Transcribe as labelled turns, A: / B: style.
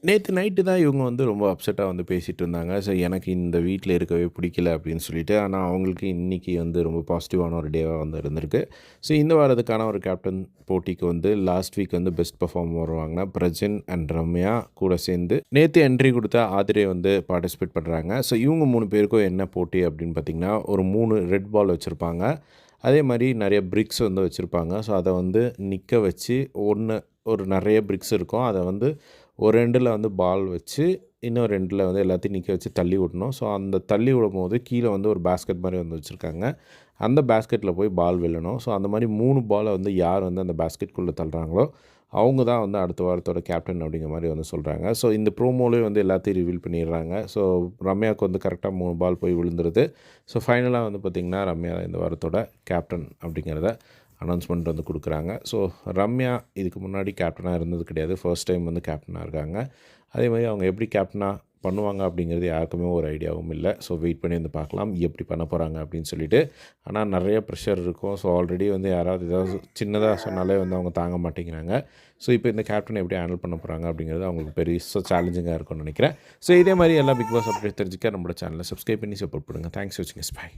A: நேத்து நைட்டு தான் இவங்க வந்து ரொம்ப அப்செட்டா வந்து பேசிட்டு இருந்தாங்க. ஸோ எனக்கு இந்த வீட்ல இருக்கவே பிடிக்கல அப்படின்னு சொல்லிட்டு. ஆனா அவங்களுக்கு இன்னைக்கு வந்து ரொம்ப பாசிட்டிவான ஒரு டேவா வந்து இருந்திருக்கு. ஸோ இந்த வாரத்துக்கான ஒரு கேப்டன் போட்டிக்கு வந்து லாஸ்ட் வீக் வந்து பெஸ்ட் பெர்ஃபார்மர் வாங்குன பிரஜின் அண்ட் ரம்யா கூட சேர்ந்து நேத்து என்ட்ரி குடுத்த ஆதிரே வந்து பார்ட்டிசிபேட் பண்றாங்க. ஸோ இவங்க 3 பேருக்கும் என்ன போட்டி அப்படின்னு பார்த்தீங்கன்னா, ஒரு 3 ரெட் பால் வச்சிருப்பாங்க. அதே மாரி நெறைய பிரிக்ஸ் வந்து வச்சிருப்பாங்க. ஸோ அத வந்து நிக்க வச்சு ஒரு நெறைய பிரிக்ஸ் இருக்கும். அத வந்து ஒரு எண்டுல வந்து பால் வச்சு, இன்னும் 2ல வந்து எல்லாத்தையும் நிக்க வச்சு தள்ளி விடணும். ஸோ அந்த தள்ளி விடும்போது கீழ வந்து ஒரு பேஸ்கெட் மாரி வந்து வச்சிருக்காங்க. அந்த பேஸ்கெட்ல போய் பால் விழணும். ஸோ அந்த மாரி 3 பால வந்து யார் வந்து அந்த பேஸ்கெட்குள்ள தள்ளுறாங்களோ, அவங்க தான் வந்து அடுத்த வாரத்தோட கேப்டன் அப்படிங்கிற மாரி வந்து சொல்றாங்க. ஸோ இந்த ப்ரோமோலயே வந்து எல்லாத்தையும் ரிவீல் பண்ணிடுறாங்க. ஸோ ரம்யாவுக்கு வந்து கரெக்ட்டா 3 பால் போய் விழுந்துருது. ஸோ ஃபைனலா வந்து பார்த்தீங்கன்னா, ரம்யா இந்த வாரத்தோட கேப்டன் அப்படிங்கிறத அனௌன்ஸ்மெண்ட் வந்து குடுக்குறாங்க. ஸோ ரம்யா இதுக்கு முன்னாடி கேப்டனா இருந்தது கிடையாது. ஃபர்ஸ்ட் டைம் வந்து கேப்டனா இருக்காங்க. அதேமாதிரி அவங்க எப்படி கேப்டனா பண்ணுவாங்க அப்படிங்கிறது யாருக்குமே ஒரு ஐடியாவும் இல்ல. ஸோ வெயிட் பண்ணி வந்து பார்க்கலாம். எப்படி பண்ண போறாங்க அப்படின்னு சொல்லிட்டு. ஆனா நெறைய ப்ரெஷர் இருக்கும். ஸோ ஆல்ரெடி வந்து யாராவது ஏதாவது சின்னதா சொன்னாலே வந்து அவங்க தாங்க மாட்டேங்கிறாங்க. ஸோ இப்போ இந்த கேப்டன எப்படி ஹேண்டில் பண்ண போறாங்க அப்படிங்கிறது அவங்களுக்கு பெருசா சேலஞ்சிங்கா இருக்கும்னு நெனைக்கிறேன். ஸோ இதே மாரி எல்லா பிக் பாஸ் அப்டேட் தெரிஞ்சுக்க நம்மளோட சேனல சப்ஸ்கிரைப் பண்ணி சப்போர்ட் பண்ணுங்க. தேங்க்ஸ் ஃபார் வாட்சிங். பை.